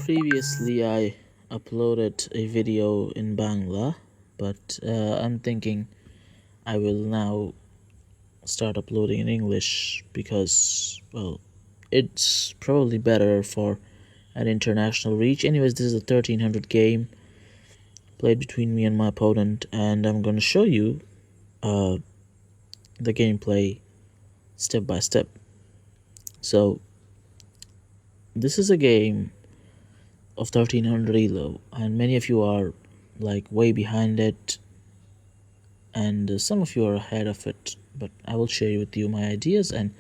Previously, I uploaded a video in Bangla, but I'm thinking I will now start uploading in English because, well, it's probably better for an international reach. Anyways, this is a 1300 game played between me and my opponent, and I'm going to show you uh, the gameplay step by step. So, this is a game of 1300 elo, and many of you are like way behind it, and some of you are ahead of it, but I will share with you my ideas and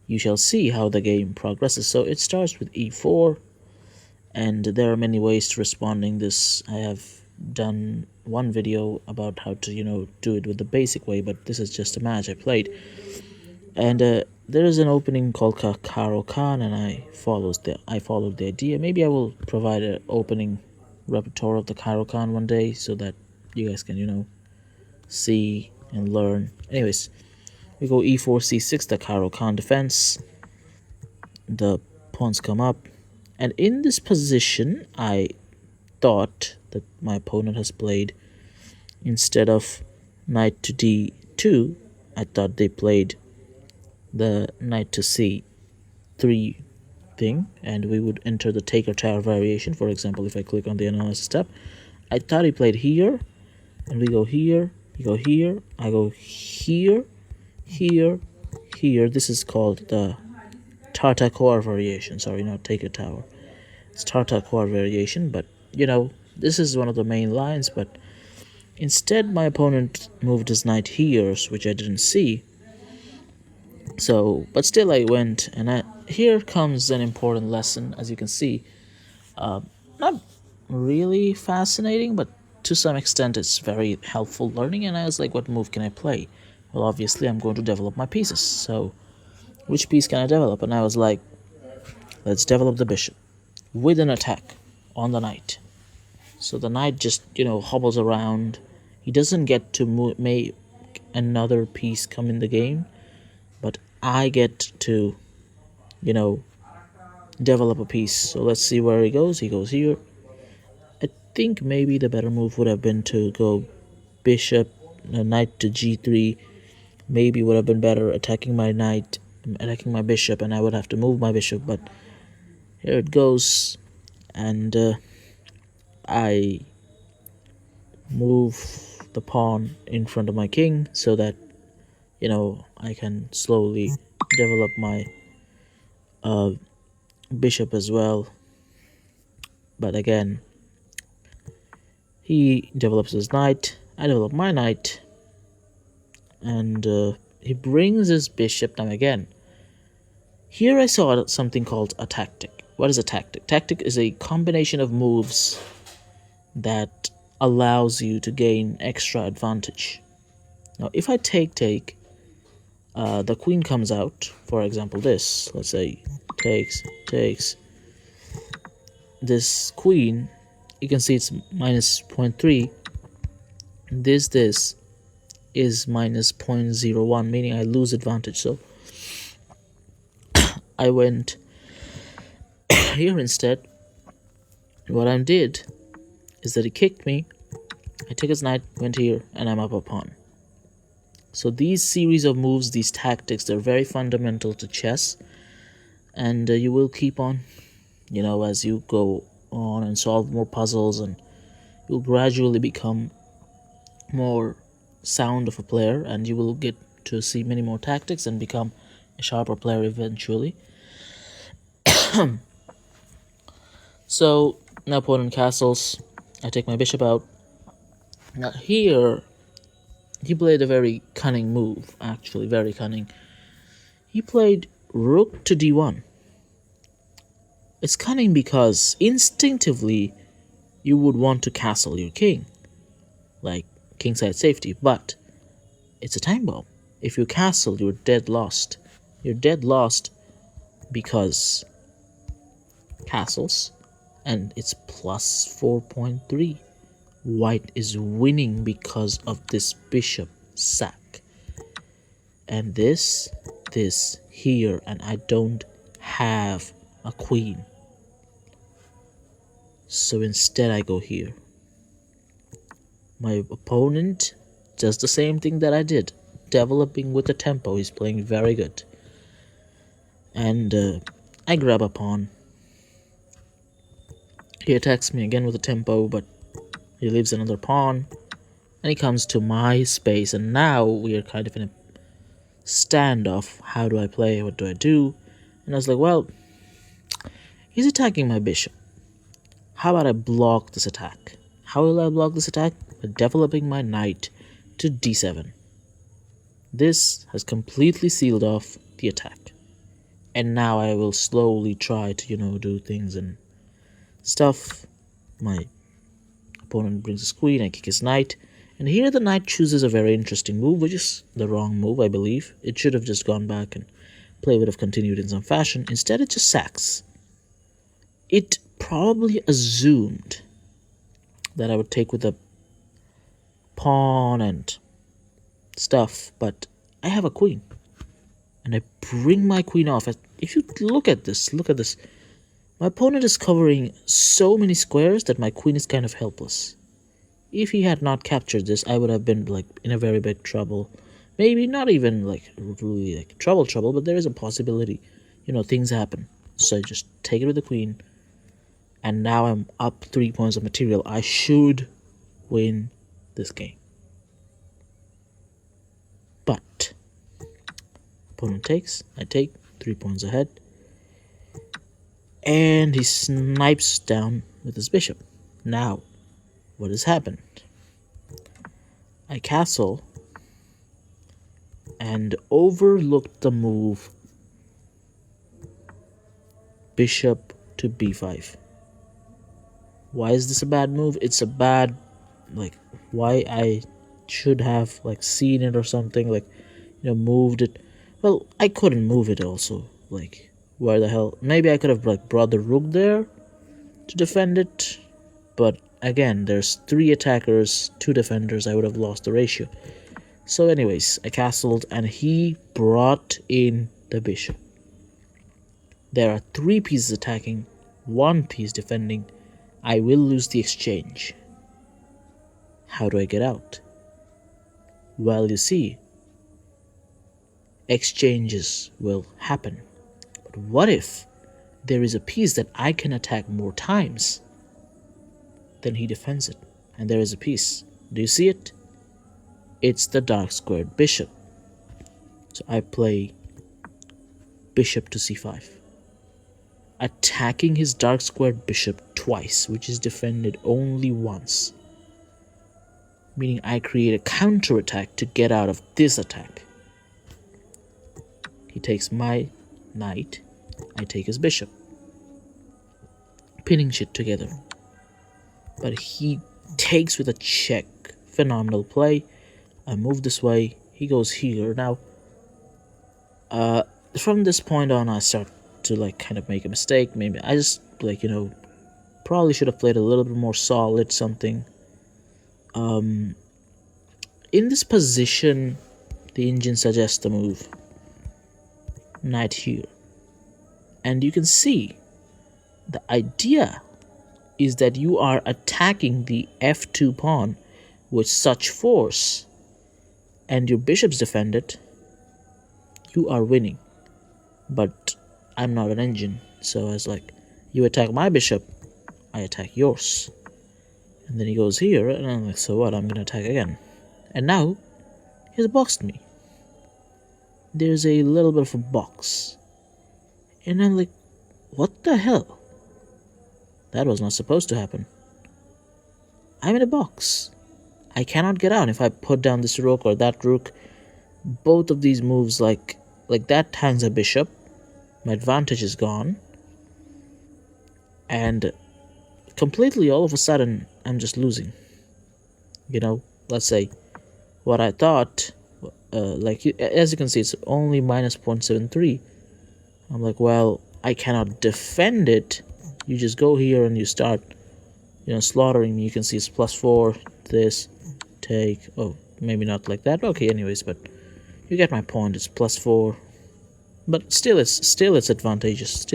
you shall see how the game progresses. So it starts with e4, and there are many ways to responding this. I have done one video about how to do it with the basic way, but this is just a match I played, and there is an opening called Caro-Kann, and I followed the idea. Maybe I will provide an opening repertoire of the Caro-Kann one day so that you guys can see and learn. Anyways, we go e4 c6, the Caro-Kann defense. The pawns come up, and in this position I thought that my opponent has played, instead of knight to d2, I thought they played the knight to c3 thing, and we would enter the taker tower variation. For example, if I click on the analysis tab, I thought he played here, and we go here, you go here, I go here, here, here. This is called the Tartakower variation. Sorry, not taker tower. It's Tartakower variation, but this is one of the main lines. But instead, my opponent moved his knight here, which I didn't see. So, but still, I went, and here comes an important lesson. As you can see, not really fascinating, but to some extent, it's very helpful learning. And I was like, what move can I play? Well, obviously, I'm going to develop my pieces. So, which piece can I develop? And I was like, let's develop the bishop with an attack on the knight. So the knight just, hobbles around. He doesn't get to make another piece come in the game, but I get to, develop a piece. So let's see where he goes. He goes here. I think maybe the better move would have been to go bishop, knight to g3. Maybe would have been better attacking my knight, attacking my bishop, and I would have to move my bishop. But here it goes, and I move the pawn in front of my king so that I can slowly develop my bishop as well. But again, he develops his knight, I develop my knight, and he brings his bishop. Now again, here I saw something called a tactic. What is a tactic? Tactic is a combination of moves that allows you to gain extra advantage. Now if I take, the queen comes out. For example, this, let's say, takes. This queen, you can see it's minus 0.3. This is minus 0.01, meaning I lose advantage. So I went here instead. What I did is that he kicked me. I took his knight, went here, and I'm up a pawn. So these series of moves, these tactics, they're very fundamental to chess, and you will keep on, as you go on and solve more puzzles, and you'll gradually become more sound of a player, and you will get to see many more tactics and become a sharper player eventually. So now opponent castles. I take my bishop out. Now here, he played a very cunning move, actually very cunning. He played rook to d1. It's cunning because instinctively you would want to castle your king, like kingside safety, but it's a time bomb. If you castle, you're dead lost. You're dead lost because castles, and it's plus 4.3. White is winning because of this bishop sack. And this here, and I don't have a queen. So instead I go here. My opponent does the same thing that I did, developing with the tempo. He's playing very good. And I grab a pawn. He attacks me again with a tempo, but he leaves another pawn. And he comes to my space, and now we are kind of in a standoff. How do I play? What do I do? And I was like, well, he's attacking my bishop. How about I block this attack? How will I block this attack? By developing my knight to d7. This has completely sealed off the attack. And now I will slowly try to, do things and stuff. My opponent brings his queen, I kick his knight. And here the knight chooses a very interesting move, which is the wrong move, I believe. It should have just gone back and play would have continued in some fashion. Instead, it just sacks. It probably assumed that I would take with a pawn and stuff, but I have a queen. And I bring my queen off. If you look at this. My opponent is covering so many squares that my queen is kind of helpless. If he had not captured this, I would have been in a very big trouble. Maybe not even really trouble, but there is a possibility. Things happen. So I just take it with the queen. And now I'm up 3 points of material. I should win this game. But opponent takes, I take, 3 points ahead. And he snipes down with his bishop. Now, what has happened? I castle and overlooked the move bishop to b5. Why is this a bad move? It's a bad, why I should have seen it or something, moved it. Well, I couldn't move it also. Where the hell? Maybe I could have brought the rook there to defend it, but again, there's 3 attackers, 2 defenders. I would have lost the ratio. So anyways, I castled and he brought in the bishop. There are 3 pieces attacking, 1 piece defending. I will lose the exchange. How do I get out? Well, you see, exchanges will happen. But what if there is a piece that I can attack more times? Then he defends it. And there is a piece. Do you see it? It's the dark squared bishop. So I play bishop to c5. Attacking his dark squared bishop twice, which is defended only once. Meaning I create a counterattack to get out of this attack. He takes my knight. I take his bishop. Pinning shit together. But he takes with a check. Phenomenal play. I move this way. He goes here. Now, from this point on, I start to kind of make a mistake. Maybe I just probably should have played a little bit more solid something. In this position, the engine suggests the move knight here, and you can see the idea is that you are attacking the f2 pawn with such force, and your bishop's defended. You are winning, but I'm not an engine, so I was you attack my bishop, I attack yours. And then he goes here, and I'm like, so what? I'm gonna attack again. And now, he's boxed me. There's a little bit of a box. And I'm like, what the hell? That was not supposed to happen. I'm in a box. I cannot get out if I put down this rook or that rook. Both of these moves, like that hangs a bishop. My advantage is gone. And completely all of a sudden, I'm just losing. Let's say what I thought, as you can see, it's only minus 0.73. I'm like, well, I cannot defend it. You just go here and you start, slaughtering me. You can see it's +4, this, take, oh, maybe not like that. Okay, anyways, but you get my point. It's +4. But still it's advantageous.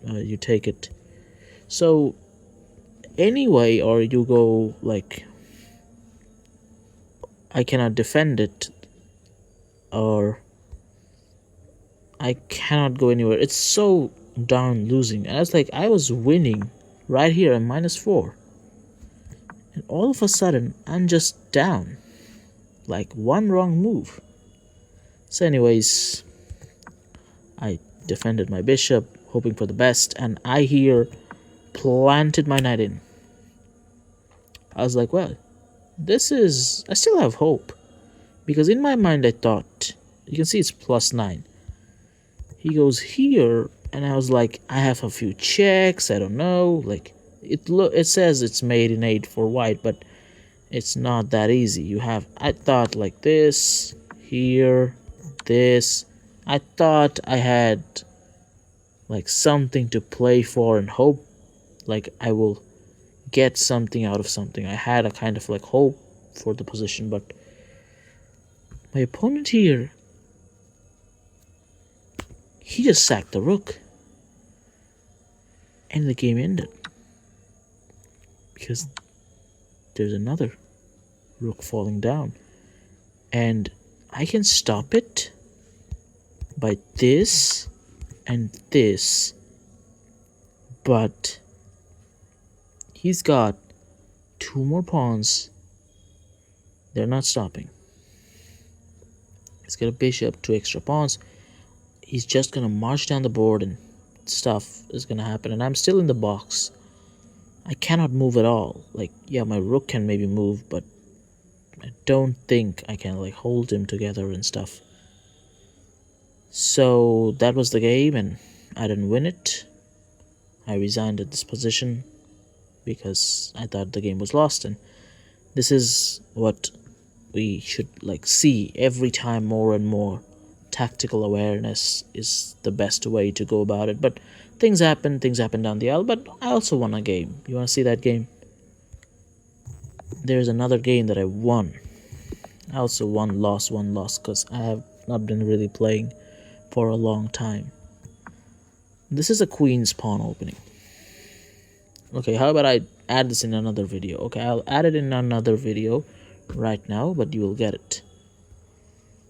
you take it. So anyway, or you go like, I cannot defend it, or I cannot go anywhere. It's so darn losing. And I was like, I was winning right here at -4. And all of a sudden, I'm just down. Like one wrong move. So anyways, I defended my bishop, hoping for the best. And I here planted my knight in. I was like, well, I still have hope. Because in my mind, I thought, you can see it's +9. He goes here, and I was like, I have a few checks, I don't know, like, it says it's mate in 8 for white, but it's not that easy. I thought like this, here, this, I thought I had like something to play for and hope, like I will get something out of something. I had a kind of like hope for the position, but my opponent here, he just sacked the rook. And the game ended. Because there's another rook falling down. And I can stop it by this and this. But he's got 2 more pawns. They're not stopping. He's got a bishop, 2 extra pawns. He's just gonna march down the board and stuff is gonna happen, and I'm still in the box. I cannot move at all. Like, yeah, my rook can maybe move, but I don't think I can like hold him together and stuff. So that was the game, and I didn't win it. I resigned at this position because I thought the game was lost, and this is what we should like see every time more and more. Tactical awareness is the best way to go about it. But things happen down the aisle. But I also won a game. You want to see that game? There's another game that I won. I also won loss because I have not been really playing for a long time. This is a queen's pawn opening. Okay, how about I add this in another video? Okay, I'll add it in another video right now, but you will get it.